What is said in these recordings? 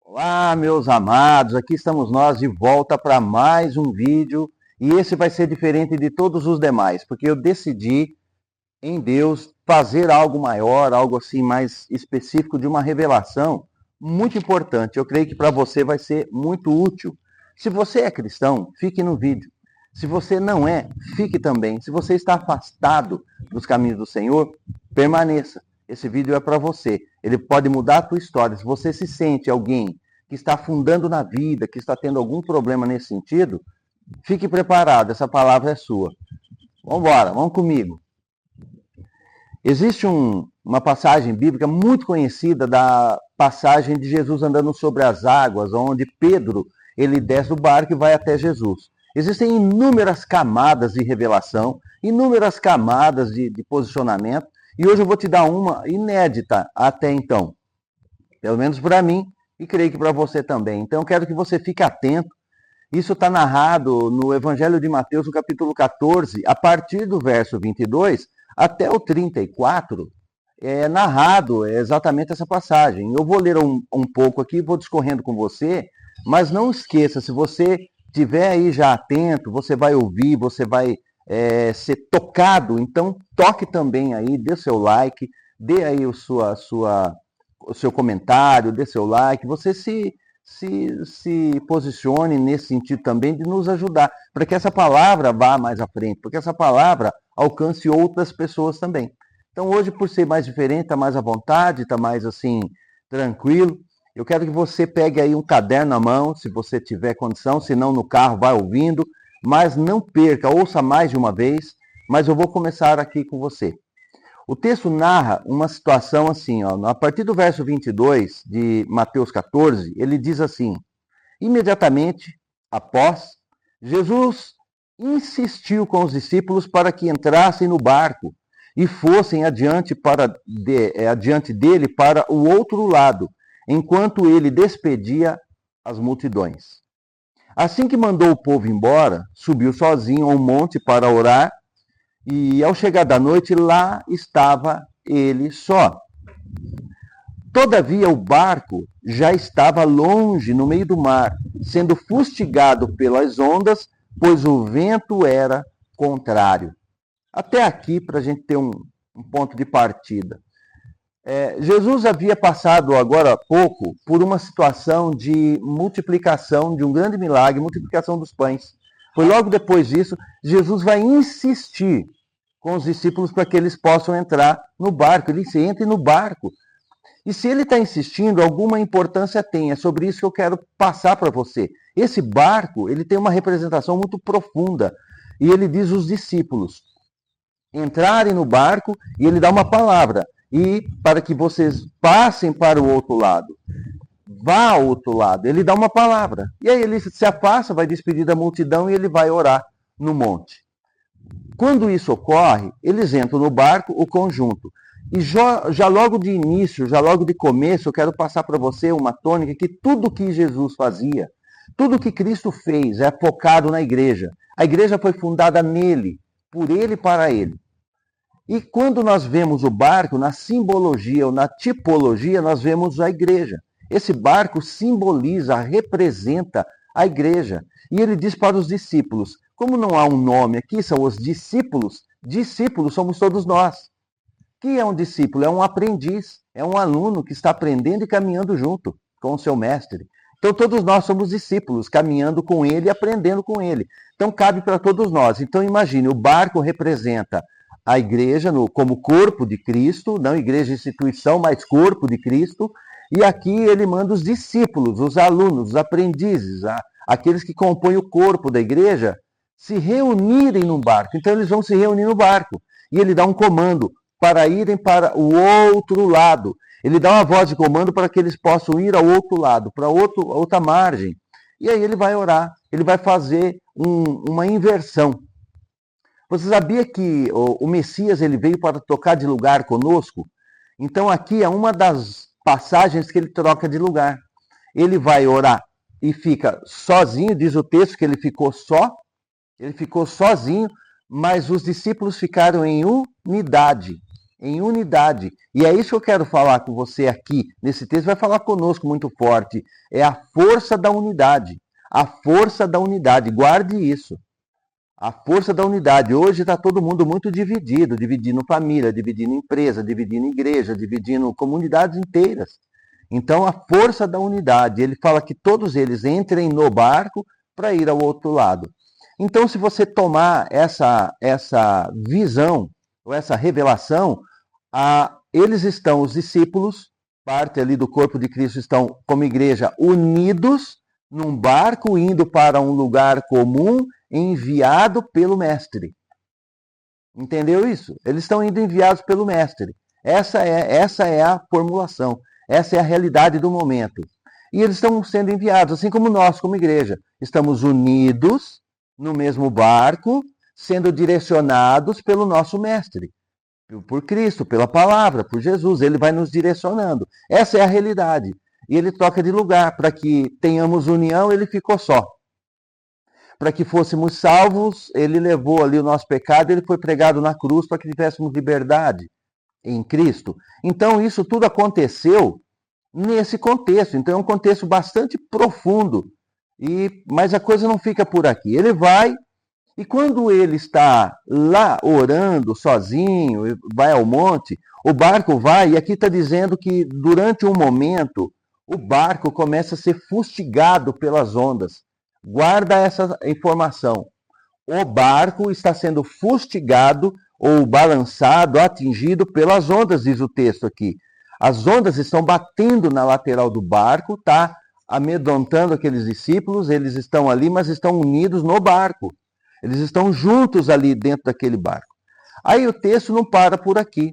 Olá, meus amados, aqui estamos nós de volta para mais um vídeo e esse vai ser diferente de todos os demais, porque eu decidi em Deus fazer algo maior, algo assim mais específico de uma revelação muito importante. Eu creio que para você vai ser muito útil. Se você é cristão, fique no vídeo. Se você não é, fique também. Se você está afastado dos caminhos do Senhor, permaneça. Esse vídeo é para você. Ele pode mudar a tua história. Se você se sente alguém que está afundando na vida, que está tendo algum problema nesse sentido, fique preparado, essa palavra é sua. Vamos embora, vamos comigo. Existe uma passagem bíblica muito conhecida da passagem de Jesus andando sobre as águas, onde Pedro ele desce do barco e vai até Jesus. Existem inúmeras camadas de revelação, inúmeras camadas de posicionamento, e hoje eu vou te dar uma inédita até então, pelo menos para mim, e creio que para você também. Então eu quero que você fique atento. Isso está narrado no Evangelho de Mateus, no capítulo 14, a partir do verso 22 até o 34, é narrado exatamente essa passagem. Eu vou ler um pouco aqui, vou discorrendo com você, mas não esqueça, se você estiver aí já atento, você vai ouvir, você vai ser tocado, então toque também aí, dê seu like, dê aí o seu comentário, dê seu like, você se posicione nesse sentido também de nos ajudar, para que essa palavra vá mais à frente, para que essa palavra alcance outras pessoas também. Então hoje, por ser mais diferente, está mais à vontade, está mais assim, tranquilo, eu quero que você pegue aí um caderno na mão, se você tiver condição, se não no carro, vai ouvindo, mas não perca, ouça mais de uma vez, mas eu vou começar aqui com você. O texto narra uma situação assim, ó, a partir do verso 22 de Mateus 14, ele diz assim: imediatamente após, Jesus insistiu com os discípulos para que entrassem no barco e fossem adiante dele para o outro lado, enquanto ele despedia as multidões. Assim que mandou o povo embora, subiu sozinho ao monte para orar. E ao chegar da noite, lá estava ele só. Todavia, o barco já estava longe no meio do mar, sendo fustigado pelas ondas, pois o vento era contrário. Até aqui, para a gente ter um ponto de partida. Jesus havia passado agora há pouco por uma situação de multiplicação, de um grande milagre, multiplicação dos pães. Foi logo depois disso, Jesus vai insistir com os discípulos para que eles possam entrar no barco. Ele se entre no barco. E se ele está insistindo, alguma importância tem. É sobre isso que eu quero passar para você. Esse barco, ele tem uma representação muito profunda. E ele diz os discípulos entrarem no barco e ele dá uma palavra. E para que vocês passem para o outro lado. Vá ao outro lado. Ele dá uma palavra. E aí ele se afasta, vai despedir da multidão e ele vai orar no monte. Quando isso ocorre, eles entram no barco, o conjunto. E já logo de início, já logo de começo, eu quero passar para você uma tônica que tudo que Jesus fazia, tudo que Cristo fez é focado na igreja. A igreja foi fundada nele, por ele e para ele. E quando nós vemos o barco, na simbologia ou na tipologia, nós vemos a igreja. Esse barco simboliza, representa a igreja. E ele diz para os discípulos, como não há um nome aqui, são os discípulos, discípulos somos todos nós. Que é um discípulo? É um aprendiz, é um aluno que está aprendendo e caminhando junto com o seu mestre. Então todos nós somos discípulos, caminhando com ele e aprendendo com ele. Então cabe para todos nós. Então imagine, o barco representa a igreja como corpo de Cristo, não igreja instituição, mas corpo de Cristo. E aqui ele manda os discípulos, os alunos, os aprendizes, aqueles que compõem o corpo da igreja, se reunirem no barco. Então eles vão se reunir no barco. E ele dá um comando para irem para o outro lado. Ele dá uma voz de comando para que eles possam ir ao outro lado, para outra margem. E aí ele vai orar, ele vai fazer uma inversão. Você sabia que o Messias ele veio para trocar de lugar conosco? Então aqui é uma das passagens que ele troca de lugar. Ele vai orar e fica sozinho, diz o texto que ele ficou sozinho, mas os discípulos ficaram em unidade. em unidade. E é isso que eu quero falar com você aqui, nesse texto, vai falar conosco muito forte. É a força da unidade. A força da unidade, guarde isso. A força da unidade. Hoje está todo mundo muito dividido, dividindo família, dividindo empresa, dividindo igreja, dividindo comunidades inteiras. Então, a força da unidade, ele fala que todos eles entrem no barco para ir ao outro lado. Então, se você tomar essa visão, ou essa revelação, eles estão, os discípulos, parte ali do corpo de Cristo, estão como igreja unidos num barco indo para um lugar comum, enviado pelo Mestre. Entendeu isso? Eles estão indo enviados pelo Mestre. Essa é a formulação. Essa é a realidade do momento. E eles estão sendo enviados, assim como nós, como igreja. Estamos unidos no mesmo barco, sendo direcionados pelo nosso Mestre. Por Cristo, pela palavra, por Jesus. Ele vai nos direcionando. Essa é a realidade. E ele troca de lugar. Para que tenhamos união, ele ficou só. Para que fôssemos salvos, ele levou ali o nosso pecado, ele foi pregado na cruz para que tivéssemos liberdade em Cristo. Então, isso tudo aconteceu nesse contexto. Então, é um contexto bastante profundo. Mas a coisa não fica por aqui. Ele vai, e quando ele está lá orando sozinho, vai ao monte, o barco vai, e aqui está dizendo que durante um momento, o barco começa a ser fustigado pelas ondas. Guarda essa informação. O barco está sendo fustigado ou balançado, atingido pelas ondas, diz o texto aqui. As ondas estão batendo na lateral do barco, tá amedrontando aqueles discípulos, eles estão ali, mas estão unidos no barco. Eles estão juntos ali dentro daquele barco. Aí o texto não para por aqui.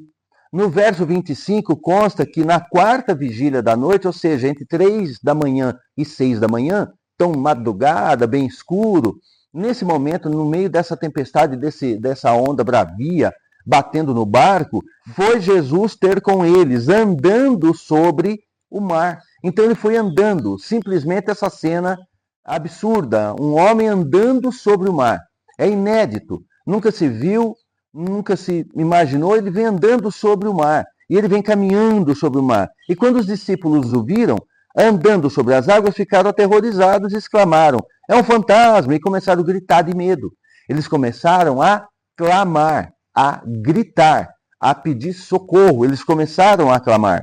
No verso 25 consta que na quarta vigília da noite, ou seja, entre 3 da manhã e 6 da manhã, tão madrugada, bem escuro, nesse momento, no meio dessa tempestade, dessa onda bravia, batendo no barco, foi Jesus ter com eles, andando sobre o mar. Então ele foi andando, simplesmente essa cena absurda, um homem andando sobre o mar. É inédito, nunca se viu, nunca se imaginou, ele vem andando sobre o mar, e ele vem caminhando sobre o mar. E quando os discípulos o viram, andando sobre as águas, ficaram aterrorizados e exclamaram: é um fantasma! E começaram a gritar de medo. Eles começaram a clamar, a gritar, a pedir socorro. Eles começaram a clamar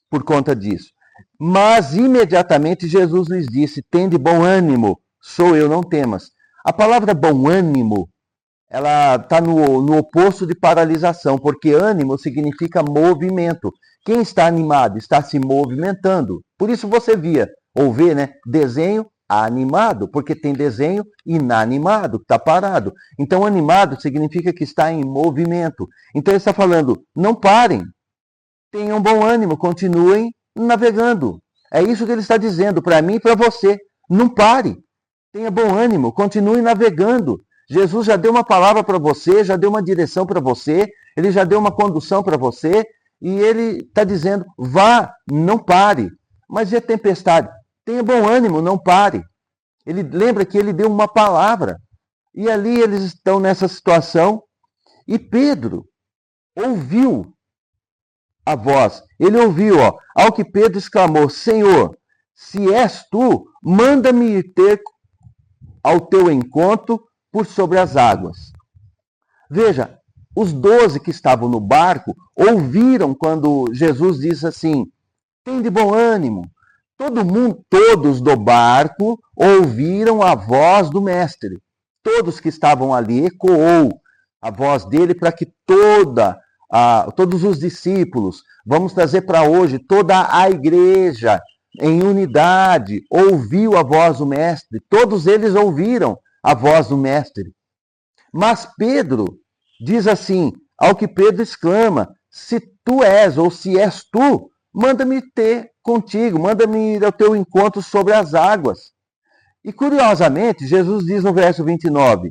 por conta disso. Mas imediatamente Jesus lhes disse: tende bom ânimo, sou eu, não temas. A palavra bom ânimo, ela está no oposto de paralisação, porque ânimo significa movimento. Quem está animado está se movimentando. Por isso você vê, né? Desenho animado, porque tem desenho inanimado, que está parado. Então, animado significa que está em movimento. Então, ele está falando: não parem, tenham bom ânimo, continuem navegando. É isso que ele está dizendo para mim e para você. Não pare, tenha bom ânimo, continue navegando. Jesus já deu uma palavra para você, já deu uma direção para você, ele já deu uma condução para você, e ele está dizendo: vá, não pare. Mas e a tempestade? Tenha bom ânimo, não pare. Ele lembra que ele deu uma palavra. E ali eles estão nessa situação, e Pedro ouviu a voz. Ele ouviu, ao que Pedro exclamou: Senhor, se és tu, manda-me ir ter ao teu encontro por sobre as águas. Veja, os 12 que estavam no barco ouviram quando Jesus disse assim: tende bom ânimo. Todos do barco ouviram a voz do mestre. Todos que estavam ali, ecoou a voz dele para que todos os discípulos, vamos trazer para hoje, toda a igreja em unidade, ouviu a voz do mestre. Todos eles ouviram a voz do mestre. Mas Pedro diz assim, ao que Pedro exclama: se tu és, ou se és tu, manda-me ter contigo, manda-me ir ao teu encontro sobre as águas. E curiosamente, Jesus diz no verso 29,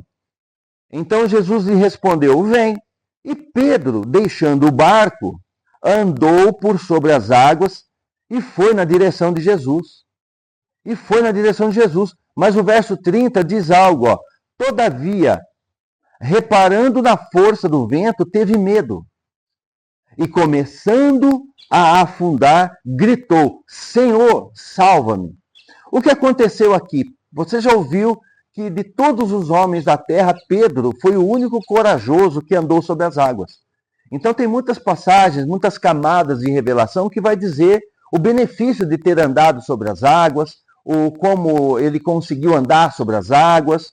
então Jesus lhe respondeu: vem. E Pedro, deixando o barco, andou por sobre as águas e foi na direção de Jesus. Mas o verso 30 diz algo, todavia, reparando na força do vento, teve medo. e começando a afundar, gritou: Senhor, salva-me. O que aconteceu aqui? Você já ouviu que de todos os homens da terra, Pedro foi o único corajoso que andou sobre as águas. Então tem muitas passagens, muitas camadas de revelação que vai dizer o benefício de ter andado sobre as águas, o como ele conseguiu andar sobre as águas,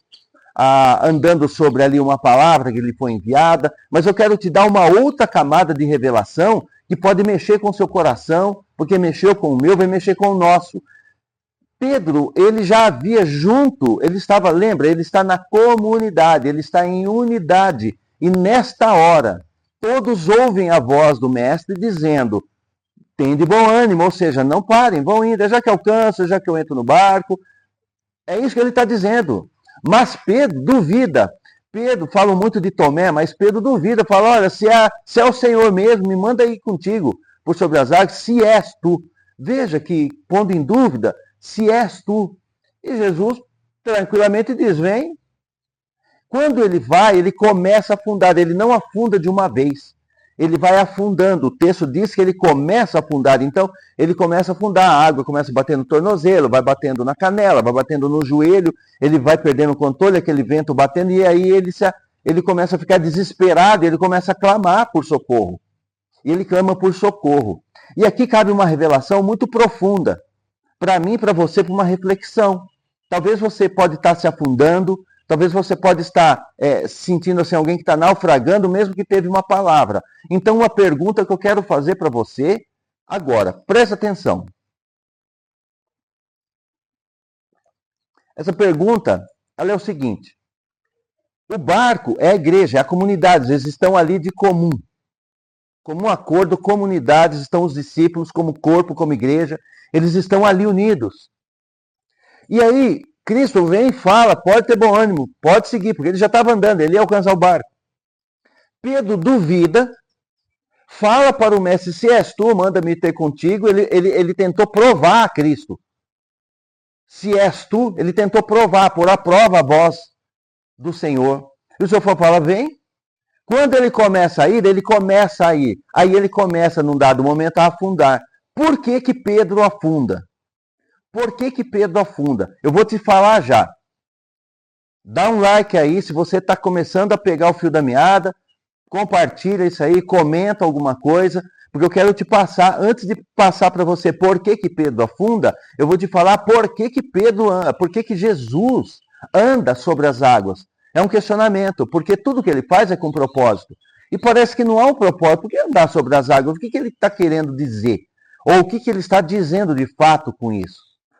andando sobre ali uma palavra que lhe foi enviada. Mas eu quero te dar uma outra camada de revelação que pode mexer com o seu coração, porque mexeu com o meu, vai mexer com o nosso. Pedro, ele já havia junto, ele estava, lembra, ele está na comunidade, ele está em unidade. E nesta hora, todos ouvem a voz do mestre dizendo: tem de bom ânimo, ou seja, não parem, vão indo, já que alcanço, já que eu entro no barco. É isso que ele está dizendo. Mas Pedro duvida. Pedro, fala muito de Tomé, mas Pedro duvida, fala: olha, se é o Senhor mesmo, me manda ir contigo por sobre as águas, se és tu. Veja que, pondo em dúvida, se és tu. E Jesus tranquilamente diz: vem. Quando ele vai, ele começa a afundar, ele não afunda de uma vez. Ele vai afundando. O texto diz que ele começa a afundar. Então, ele começa a afundar, a água começa a bater no tornozelo, vai batendo na canela, vai batendo no joelho, ele vai perdendo o controle, aquele vento batendo, e aí ele começa a ficar desesperado, ele começa a clamar por socorro. E ele clama por socorro. E aqui cabe uma revelação muito profunda, para mim, para você, para uma reflexão. Talvez você pode estar se afundando, talvez você pode estar sentindo assim, alguém que está naufragando, mesmo que teve uma palavra. Então, uma pergunta que eu quero fazer para você agora. Presta atenção. Essa pergunta, ela é o seguinte. O barco é a igreja, é a comunidade. Eles estão ali de comum. Comum acordo, comunidades, estão os discípulos como corpo, como igreja. Eles estão ali unidos. E aí, Cristo vem e fala: pode ter bom ânimo, pode seguir, porque ele já estava andando, ele ia alcançar o barco. Pedro duvida, fala para o mestre: se és tu, manda-me ter contigo. Ele tentou provar a Cristo. Se és tu, ele tentou provar, pôr à prova a voz do Senhor. E o Senhor fala: vem. Quando ele começa a ir, Aí ele começa, num dado momento, a afundar. Por que que Pedro afunda? Por que que Pedro afunda? Eu vou te falar já. Dá um like aí, se você está começando a pegar o fio da meada, compartilha isso aí, comenta alguma coisa, porque eu quero te passar, antes de passar para você por que que Pedro afunda, eu vou te falar por que que Pedro anda, por que que Jesus anda sobre as águas. É um questionamento, porque tudo que ele faz é com propósito. E parece que não há um propósito. Por que andar sobre as águas? O que que ele está querendo dizer? Ou o que que ele está dizendo de fato com isso?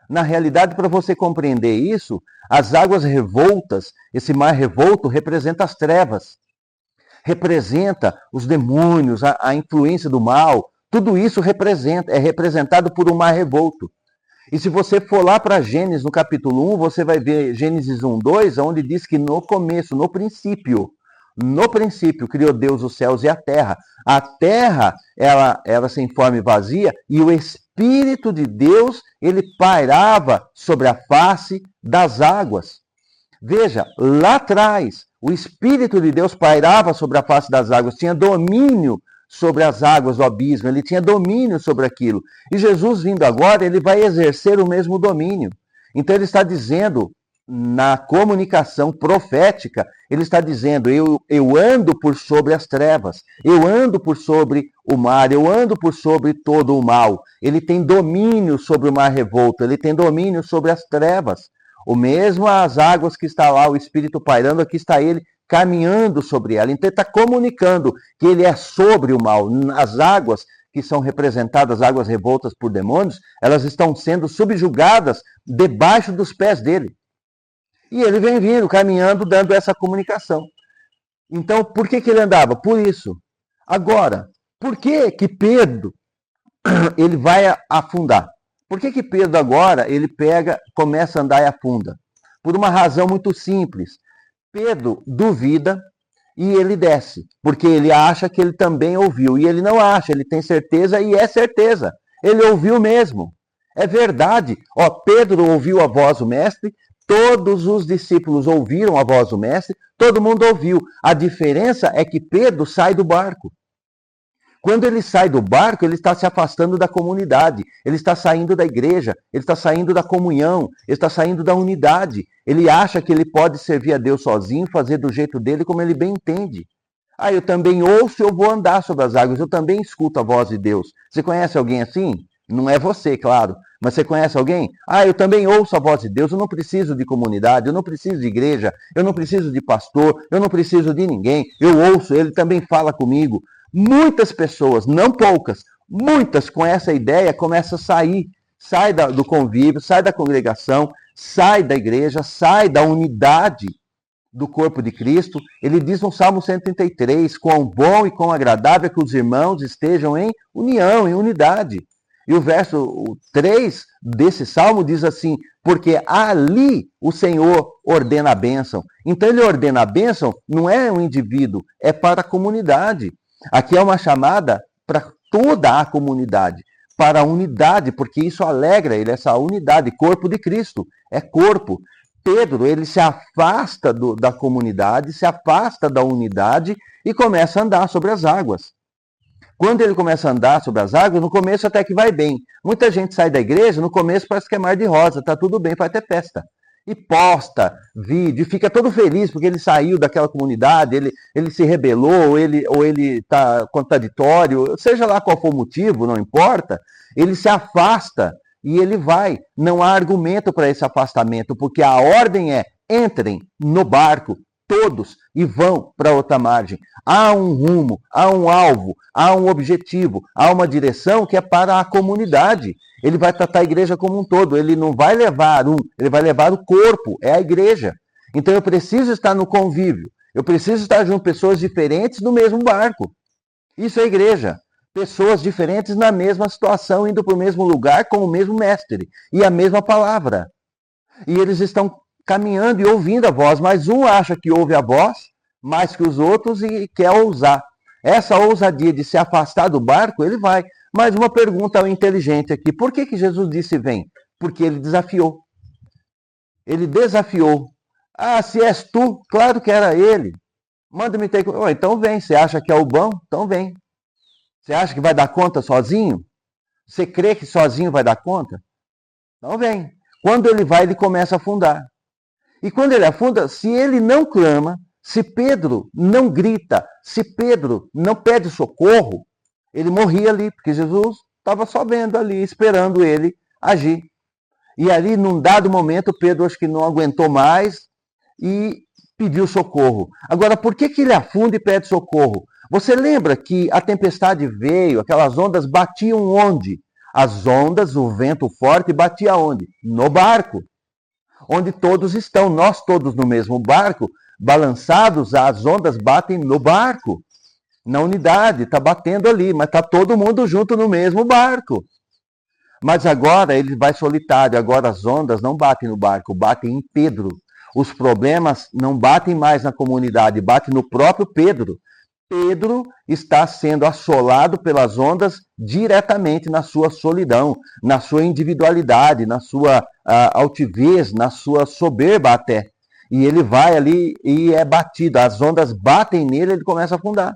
Na realidade, para você compreender isso, as águas revoltas, esse mar revolto, representa as trevas. Representa os demônios, a influência do mal. Tudo isso é representado por um mar revolto. E se você for lá para Gênesis, no capítulo 1, você vai ver Gênesis 1, 2, onde diz que no começo, no princípio, criou Deus os céus e a terra. A terra, ela sem forma e vazia, e o Espírito de Deus, ele pairava sobre a face das águas. Veja, lá atrás, o Espírito de Deus pairava sobre a face das águas, tinha domínio sobre as águas do abismo, ele tinha domínio sobre aquilo. E Jesus vindo agora, ele vai exercer o mesmo domínio. Então ele está dizendo, na comunicação profética, ele está dizendo: eu ando por sobre as trevas, eu ando por sobre o mar, eu ando por sobre todo o mal. Ele tem domínio sobre o mar revolto, ele tem domínio sobre as trevas. O mesmo as águas que está lá, o Espírito pairando, aqui está ele caminhando sobre ela. Então ele está comunicando que ele é sobre o mal. As águas que são representadas, águas revoltas por demônios, elas estão sendo subjugadas debaixo dos pés dele. E ele vem vindo, caminhando, dando essa comunicação. Então, por que que ele andava? Por isso. Agora, por que que Pedro ele vai afundar? Por que que Pedro agora ele começa a andar e afunda? Por uma razão muito simples. Pedro duvida e ele desce, porque ele acha que ele também ouviu. E ele não acha, ele tem certeza e é certeza. Ele ouviu mesmo. É verdade. Pedro ouviu a voz do mestre, todos os discípulos ouviram a voz do mestre, todo mundo ouviu. A diferença é que Pedro sai do barco. Quando ele sai do barco, ele está se afastando da comunidade, ele está saindo da igreja, ele está saindo da comunhão, ele está saindo da unidade. Ele acha que ele pode servir a Deus sozinho, fazer do jeito dele como ele bem entende. Ah, eu também ouço, eu vou andar sobre as águas, eu também escuto a voz de Deus. Você conhece alguém assim? Não é você, claro, mas você conhece alguém? Ah, eu também ouço a voz de Deus, eu não preciso de comunidade, eu não preciso de igreja, eu não preciso de pastor, eu não preciso de ninguém. Eu ouço, ele também fala comigo. Muitas pessoas, não poucas, muitas com essa ideia começam a sair, sai do convívio, sai da congregação, sai da igreja, sai da unidade do corpo de Cristo. Ele diz no Salmo 133, quão bom e quão agradável é que os irmãos estejam em união, em unidade. E o verso 3 desse salmo diz assim, porque ali o Senhor ordena a bênção. Então ele ordena a bênção, não é um indivíduo, é para a comunidade. Aqui é uma chamada para toda a comunidade, para a unidade, porque isso alegra ele, essa unidade, corpo de Cristo, é corpo. Pedro, ele se afasta da comunidade, se afasta da unidade e começa a andar sobre as águas. Quando ele começa a andar sobre as águas, no começo até que vai bem. Muita gente sai da igreja, no começo parece que é mar de rosa, tá tudo bem, vai ter festa. E posta vídeo, fica todo feliz porque ele saiu daquela comunidade, ele se rebelou, ou ele está contraditório, seja lá qual for o motivo, não importa, ele se afasta e ele vai. Não há argumento para esse afastamento, porque a ordem é, entrem no barco, todos, e vão para outra margem. Há um rumo, há um alvo, há um objetivo, há uma direção que é para a comunidade. Ele vai tratar a igreja como um todo, ele não vai levar ele vai levar o corpo, é a igreja. Então eu preciso estar no convívio, eu preciso estar junto pessoas diferentes no mesmo barco. Isso é igreja. Pessoas diferentes na mesma situação, indo para o mesmo lugar com o mesmo mestre e a mesma palavra. E eles estão caminhando e ouvindo a voz, mas um acha que ouve a voz mais que os outros e quer ousar. Essa ousadia de se afastar do barco, ele vai. Mas uma pergunta ao inteligente aqui, por que Jesus disse vem? Porque ele desafiou. Ele desafiou. Ah, se és tu, claro que era ele. Manda-me ter... Oh, então vem, você acha que é o bom? Então vem. Você acha que vai dar conta sozinho? Você crê que sozinho vai dar conta? Então vem. Quando ele vai, ele começa a afundar. E quando ele afunda, se ele não clama, se Pedro não grita, se Pedro não pede socorro, ele morria ali, porque Jesus estava só vendo ali, esperando ele agir. E ali, num dado momento, Pedro acho que não aguentou mais e pediu socorro. Agora, por que ele afunda e pede socorro? Você lembra que a tempestade veio, aquelas ondas batiam onde? As ondas, o vento forte, batia onde? No barco. Onde todos estão, nós todos no mesmo barco, balançados, as ondas batem no barco. Na unidade, está batendo ali, mas está todo mundo junto no mesmo barco. Mas agora ele vai solitário, agora as ondas não batem no barco, batem em Pedro. Os problemas não batem mais na comunidade, batem no próprio Pedro. Pedro está sendo assolado pelas ondas diretamente na sua solidão, na sua individualidade, na sua altivez, na sua soberba até. E ele vai ali e é batido, as ondas batem nele, ele começa a afundar.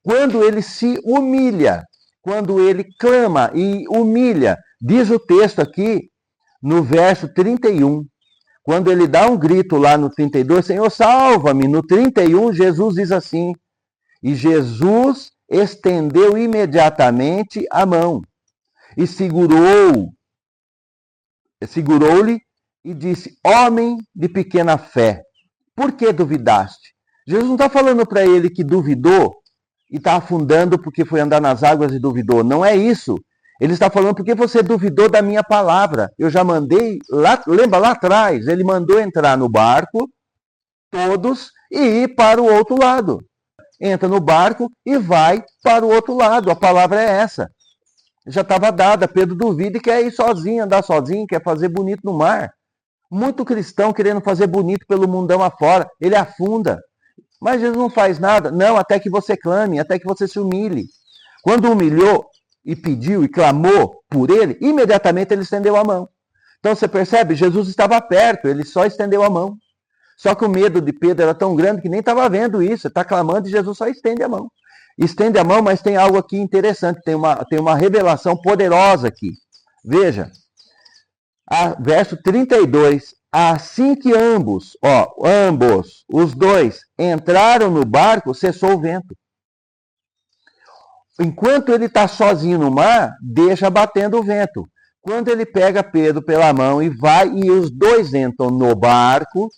Quando ele se humilha, quando ele clama e humilha, diz o texto aqui no verso 31, quando ele dá um grito lá no 32, Senhor, salva-me. No 31, Jesus diz assim, e Jesus estendeu imediatamente a mão e segurou-lhe e disse, homem de pequena fé, por que duvidaste? Jesus não está falando para ele que duvidou e está afundando porque foi andar nas águas e duvidou. Não é isso. Ele está falando porque você duvidou da minha palavra. Eu já mandei, lembra lá atrás, ele mandou entrar no barco, todos, e ir para o outro lado. Entra no barco e vai para o outro lado. A palavra é essa. Já estava dada. Pedro duvida e quer ir sozinho, andar sozinho, quer fazer bonito no mar. Muito cristão querendo fazer bonito pelo mundão afora. Ele afunda. Mas Jesus não faz nada. Não, até que você clame, até que você se humilhe. Quando humilhou e pediu e clamou por ele, imediatamente ele estendeu a mão. Então você percebe? Jesus estava perto, ele só estendeu a mão. Só que o medo de Pedro era tão grande que nem estava vendo isso. Ele está clamando e Jesus só estende a mão. Estende a mão, mas tem algo aqui interessante, tem uma revelação poderosa aqui. Veja, verso 32, assim que ambos, os dois, entraram no barco, cessou o vento. Enquanto ele está sozinho no mar, deixa batendo o vento. Quando ele pega Pedro pela mão e vai, e os dois entram no barco,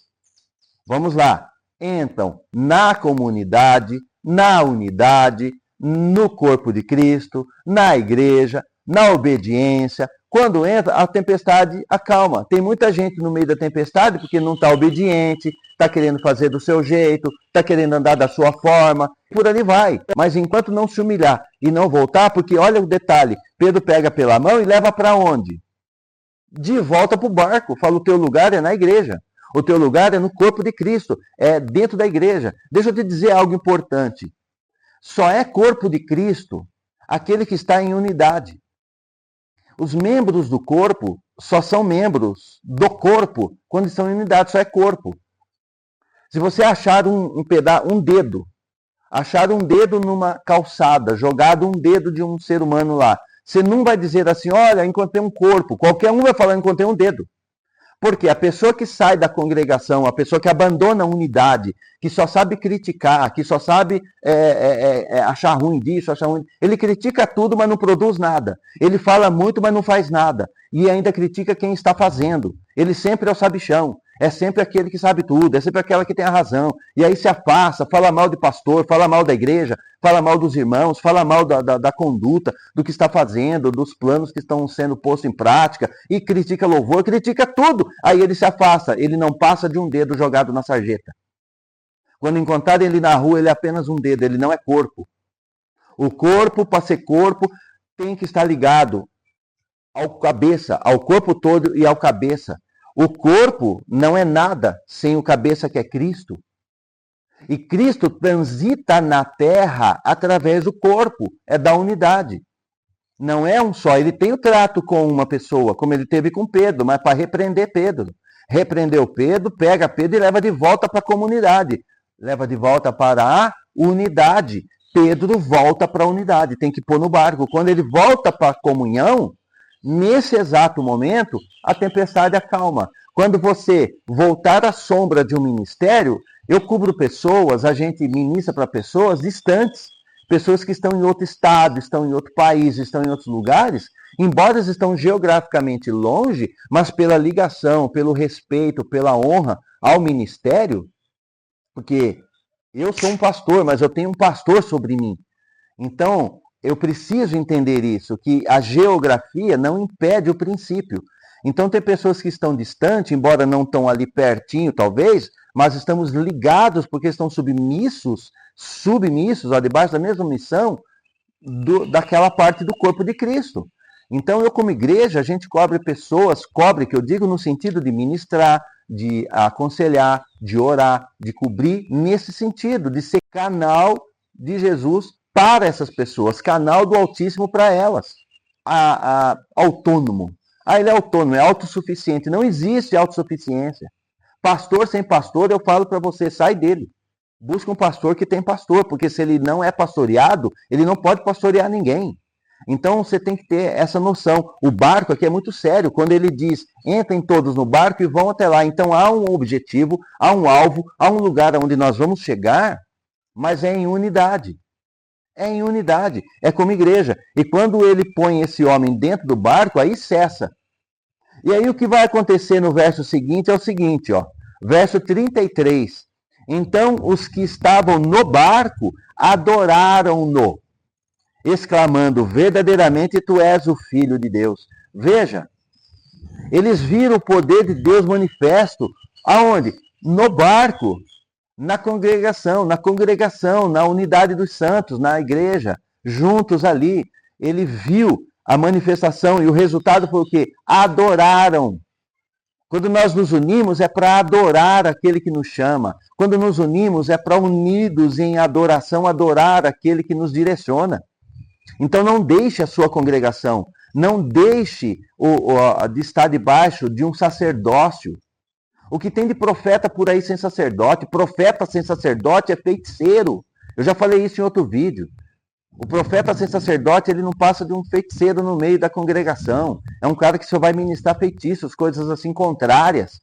vamos lá, entram na comunidade, na unidade, no corpo de Cristo, na igreja, na obediência. Quando entra, a tempestade acalma. Tem muita gente no meio da tempestade porque não está obediente, está querendo fazer do seu jeito, está querendo andar da sua forma, por ali vai. Mas enquanto não se humilhar e não voltar, porque olha o detalhe, Pedro pega pela mão e leva para onde? De volta para o barco. Fala, o teu lugar é na igreja. O teu lugar é no corpo de Cristo, é dentro da igreja. Deixa eu te dizer algo importante. Só é corpo de Cristo aquele que está em unidade. Os membros do corpo só são membros do corpo quando estão em unidade, só é corpo. Se você achar um dedo, achar um dedo numa calçada, jogado um dedo de um ser humano lá, você não vai dizer assim, olha, encontrei um corpo. Qualquer um vai falar, encontrei um dedo. Porque a pessoa que sai da congregação, a pessoa que abandona a unidade, que só sabe criticar, que só sabe achar ruim disso, achar ruim... Ele critica tudo, mas não produz nada. Ele fala muito, mas não faz nada. E ainda critica quem está fazendo. Ele sempre é o sabichão. É sempre aquele que sabe tudo, é sempre aquela que tem a razão. E aí se afasta, fala mal de pastor, fala mal da igreja, fala mal dos irmãos, fala mal da conduta, do que está fazendo, dos planos que estão sendo postos em prática, e critica louvor, critica tudo. Aí ele se afasta, ele não passa de um dedo jogado na sarjeta. Quando encontrarem ele na rua, ele é apenas um dedo, ele não é corpo. O corpo, para ser corpo, tem que estar ligado ao cabeça, ao corpo todo e ao cabeça. O corpo não é nada sem o cabeça que é Cristo. E Cristo transita na terra através do corpo, é da unidade. Não é um só, ele tem o trato com uma pessoa, como ele teve com Pedro, mas para repreender Pedro. Repreendeu Pedro, pega Pedro e leva de volta para a comunidade. Leva de volta para a unidade. Pedro volta para a unidade, tem que pôr no barco. Quando ele volta para a comunhão, nesse exato momento, a tempestade acalma. Quando você voltar à sombra de um ministério, eu cubro pessoas, a gente ministra para pessoas distantes, pessoas que estão em outro estado, estão em outro país, estão em outros lugares, embora eles estão geograficamente longe, mas pela ligação, pelo respeito, pela honra ao ministério, porque eu sou um pastor, mas eu tenho um pastor sobre mim. Então, eu preciso entender isso, que a geografia não impede o princípio. Então tem pessoas que estão distantes, embora não estão ali pertinho, talvez, mas estamos ligados porque estão submissos, debaixo da mesma missão daquela parte do corpo de Cristo. Então eu como igreja, a gente cobre pessoas, que eu digo no sentido de ministrar, de aconselhar, de orar, de cobrir, nesse sentido, de ser canal de Jesus para essas pessoas, canal do Altíssimo para elas. Autônomo. Ele é autônomo, é autossuficiente. Não existe autossuficiência. Pastor sem pastor, eu falo para você, sai dele. Busca um pastor que tem pastor, porque se ele não é pastoreado, ele não pode pastorear ninguém. Então você tem que ter essa noção. O barco aqui é muito sério. Quando ele diz, entrem todos no barco e vão até lá. Então há um objetivo, há um alvo, há um lugar onde nós vamos chegar, mas é em unidade. É em unidade, é como igreja. E quando ele põe esse homem dentro do barco, aí cessa. E aí o que vai acontecer no verso seguinte é o seguinte, verso 33. Então os que estavam no barco adoraram-no, exclamando, verdadeiramente tu és o Filho de Deus. Veja, eles viram o poder de Deus manifesto. Aonde? No barco. Na congregação, na unidade dos santos, na igreja, juntos ali. Ele viu a manifestação e o resultado foi o quê? Adoraram. Quando nós nos unimos é para adorar aquele que nos chama. Quando nos unimos é para unidos em adoração, adorar aquele que nos direciona. Então não deixe a sua congregação, não deixe de estar debaixo de um sacerdócio. O que tem de profeta por aí sem sacerdote? Profeta sem sacerdote é feiticeiro. Eu já falei isso em outro vídeo. O profeta sem sacerdote, ele não passa de um feiticeiro no meio da congregação. É um cara que só vai ministrar feitiços, coisas assim contrárias.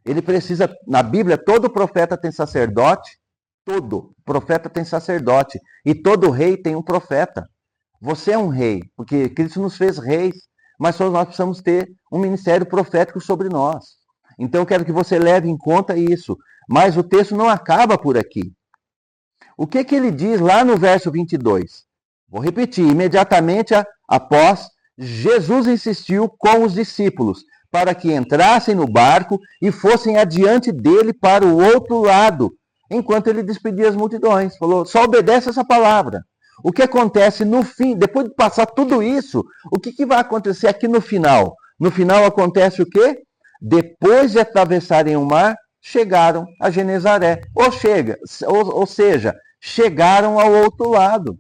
Ele precisa, na Bíblia, todo profeta tem sacerdote, todo profeta tem sacerdote, e todo rei tem um profeta. Você é um rei, porque Cristo nos fez reis, mas só nós precisamos ter um ministério profético sobre nós. Então eu quero que você leve em conta isso. Mas o texto não acaba por aqui. O que ele diz lá no verso 22? Vou repetir. Imediatamente após, Jesus insistiu com os discípulos para que entrassem no barco e fossem adiante dele para o outro lado, enquanto ele despedia as multidões. Falou, só obedece essa palavra. O que acontece no fim, depois de passar tudo isso, o que vai acontecer aqui no final? No final acontece o quê? Depois de atravessarem o mar, chegaram a Genezaré. Ou seja, chegaram ao outro lado.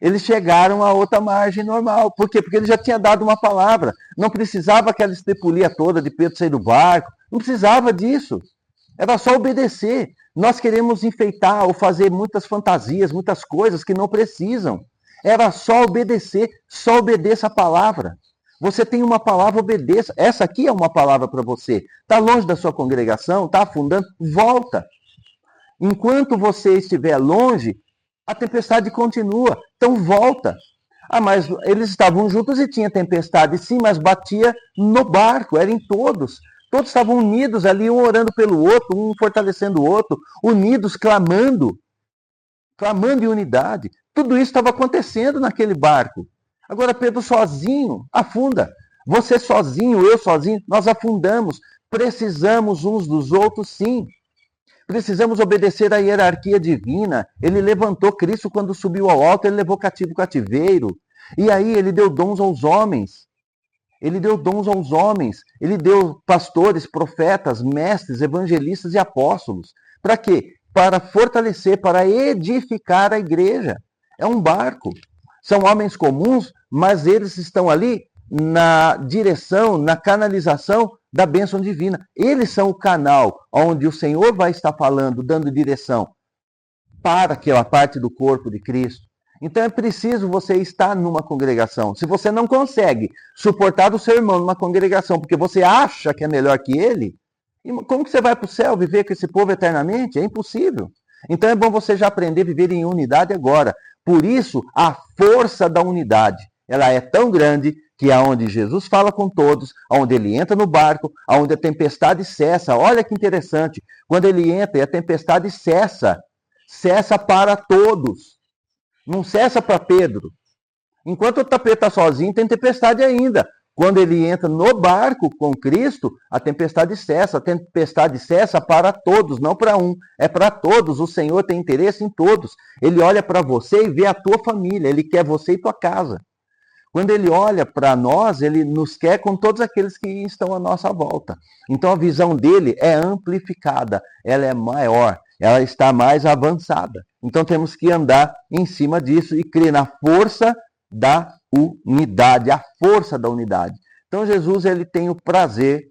Eles chegaram à outra margem normal. Por quê? Porque ele já tinha dado uma palavra. Não precisava aquela estripulia toda de Pedro sair do barco. Não precisava disso. Era só obedecer. Nós queremos enfeitar ou fazer muitas fantasias, muitas coisas que não precisam. Era só obedecer. Só obedeça a palavra. Você tem uma palavra, obedeça. Essa aqui é uma palavra para você. Está longe da sua congregação? Está afundando? Volta. Enquanto você estiver longe, a tempestade continua. Então volta. Ah, mas eles estavam juntos e tinha tempestade. Sim, mas batia no barco. Era em todos. Todos estavam unidos ali, um orando pelo outro, um fortalecendo o outro. Unidos, clamando. Clamando em unidade. Tudo isso estava acontecendo naquele barco. Agora Pedro sozinho afunda. Você sozinho, eu sozinho, nós afundamos. Precisamos uns dos outros, sim. Precisamos obedecer à hierarquia divina. Ele levantou Cristo quando subiu ao alto, ele levou cativo o cativeiro. E aí ele deu dons aos homens. Ele deu dons aos homens. Ele deu pastores, profetas, mestres, evangelistas e apóstolos. Para quê? Para fortalecer, para edificar a igreja. É um barco. São homens comuns, mas eles estão ali na direção, na canalização da bênção divina. Eles são o canal onde o Senhor vai estar falando, dando direção para aquela parte do corpo de Cristo. Então é preciso você estar numa congregação. Se você não consegue suportar o seu irmão numa congregação porque você acha que é melhor que ele, como que você vai para o céu viver com esse povo eternamente? É impossível. Então é bom você já aprender a viver em unidade agora. Por isso, a força da unidade, ela é tão grande que aonde Jesus fala com todos, aonde ele entra no barco, aonde a tempestade cessa. Olha que interessante, quando ele entra e a tempestade cessa, cessa para todos. Não cessa para Pedro. Enquanto o Pedro está sozinho, tem tempestade ainda. Quando ele entra no barco com Cristo, a tempestade cessa. A tempestade cessa para todos, não para um. É para todos. O Senhor tem interesse em todos. Ele olha para você e vê a tua família. Ele quer você e tua casa. Quando ele olha para nós, ele nos quer com todos aqueles que estão à nossa volta. Então a visão dele é amplificada. Ela é maior. Ela está mais avançada. Então temos que andar em cima disso e crer na força da unidade, a força da unidade. Então Jesus, ele tem o prazer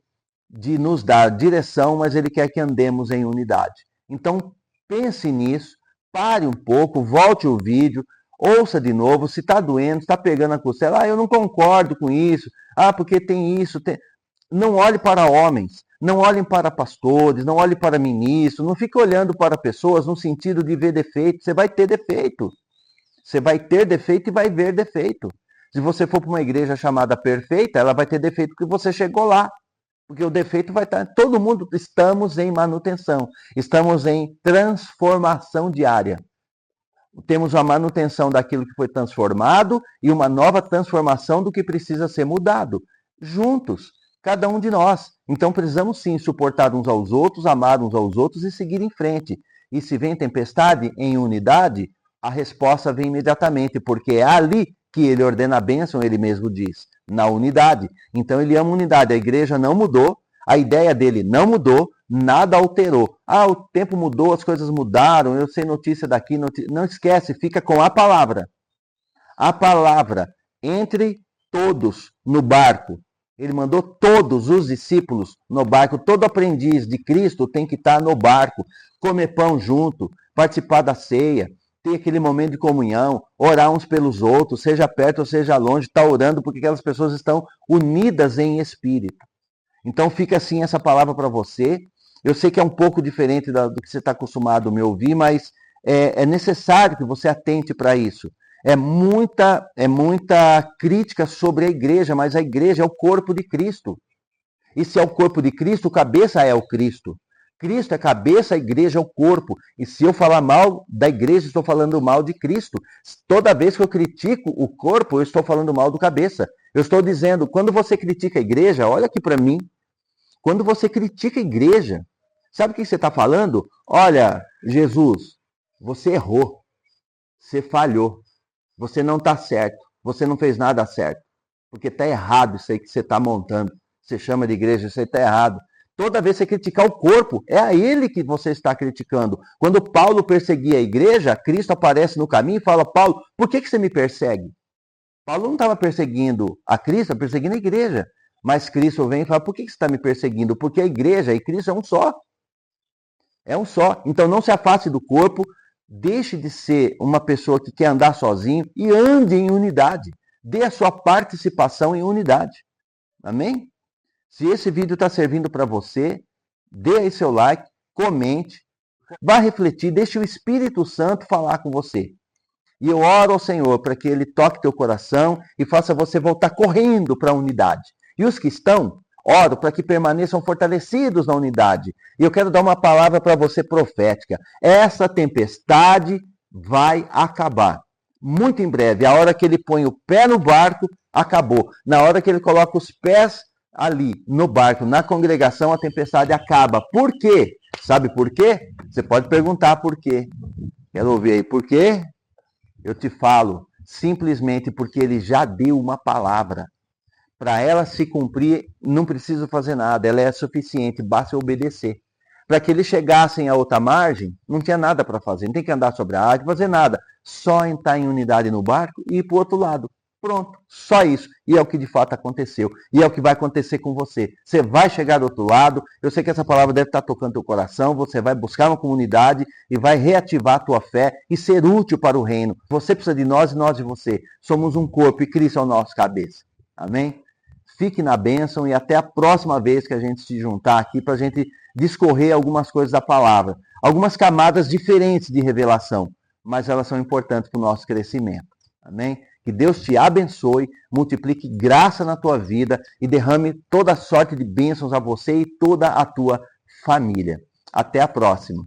de nos dar direção, mas ele quer que andemos em unidade. Então pense nisso, pare um pouco, volte o vídeo, ouça de novo, se está doendo, está pegando a costela, eu não concordo com isso, porque tem isso, tem... Não olhe para homens, não olhem para pastores, não olhe para ministros, não fique olhando para pessoas no sentido de ver defeito, você vai ter defeito. Você vai ter defeito e vai ver defeito. Se você for para uma igreja chamada perfeita, ela vai ter defeito porque você chegou lá. Porque o defeito vai estar... Todo mundo estamos em manutenção. Estamos em transformação diária. Temos a manutenção daquilo que foi transformado e uma nova transformação do que precisa ser mudado. Juntos, cada um de nós. Então precisamos sim suportar uns aos outros, amar uns aos outros e seguir em frente. E se vem tempestade em unidade, a resposta vem imediatamente, porque é ali que ele ordena a bênção, ele mesmo diz, na unidade. Então ele ama a unidade, a igreja não mudou, a ideia dele não mudou, nada alterou. O tempo mudou, as coisas mudaram, eu sei notícia daqui, não esquece, fica com a palavra. A palavra, entre todos no barco. Ele mandou todos os discípulos no barco, todo aprendiz de Cristo tem que estar no barco, comer pão junto, participar da ceia. ter aquele momento de comunhão, orar uns pelos outros, seja perto ou seja longe, estar orando porque aquelas pessoas estão unidas em espírito. Então fica assim essa palavra para você. Eu sei que é um pouco diferente do que você está acostumado a me ouvir, mas é necessário que você atente para isso. É muita crítica sobre a igreja, mas a igreja é o corpo de Cristo. E se é o corpo de Cristo, o cabeça é o Cristo. Cristo é cabeça, a igreja é o corpo. E se eu falar mal da igreja, estou falando mal de Cristo. Toda vez que eu critico o corpo, eu estou falando mal do cabeça. Eu estou dizendo, quando você critica a igreja, olha aqui para mim. Quando você critica a igreja, sabe o que você está falando? Olha, Jesus, você errou. Você falhou. Você não está certo. Você não fez nada certo. Porque está errado isso aí que você está montando. Você chama de igreja, isso aí está errado. Toda vez que você criticar o corpo, é a ele que você está criticando. Quando Paulo perseguia a igreja, Cristo aparece no caminho e fala, Paulo, por que você me persegue? Paulo não estava perseguindo a Cristo, estava perseguindo a igreja. Mas Cristo vem e fala, por que você está me perseguindo? Porque a igreja e Cristo é um só. É um só. Então não se afaste do corpo, deixe de ser uma pessoa que quer andar sozinho e ande em unidade. Dê a sua participação em unidade. Amém? Se esse vídeo está servindo para você, dê aí seu like, comente, vá refletir, deixe o Espírito Santo falar com você. E eu oro ao Senhor para que Ele toque teu coração e faça você voltar correndo para a unidade. E os que estão, oro para que permaneçam fortalecidos na unidade. E eu quero dar uma palavra para você profética. Essa tempestade vai acabar. Muito em breve, a hora que ele põe o pé no barco, acabou. Na hora que ele coloca os pés ali no barco, na congregação, a tempestade acaba. Por quê? Sabe por quê? Você pode perguntar por quê. Quero ouvir aí, por quê? Eu te falo, simplesmente porque ele já deu uma palavra. Para ela se cumprir, não preciso fazer nada, ela é suficiente, basta obedecer. Para que eles chegassem a outra margem, não tinha nada para fazer, não tem que andar sobre a água, fazer nada. Só entrar em unidade no barco e ir para o outro lado. Pronto, só isso. E é o que de fato aconteceu. E é o que vai acontecer com você. Você vai chegar do outro lado. Eu sei que essa palavra deve estar tocando teu coração. Você vai buscar uma comunidade e vai reativar a tua fé e ser útil para o reino. Você precisa de nós e nós de você. Somos um corpo e Cristo é o nosso cabeça. Amém? Fique na bênção e até a próxima vez que a gente se juntar aqui para a gente discorrer algumas coisas da palavra. Algumas camadas diferentes de revelação, mas elas são importantes para o nosso crescimento. Amém? Que Deus te abençoe, multiplique graça na tua vida e derrame toda sorte de bênçãos a você e toda a tua família. Até a próxima.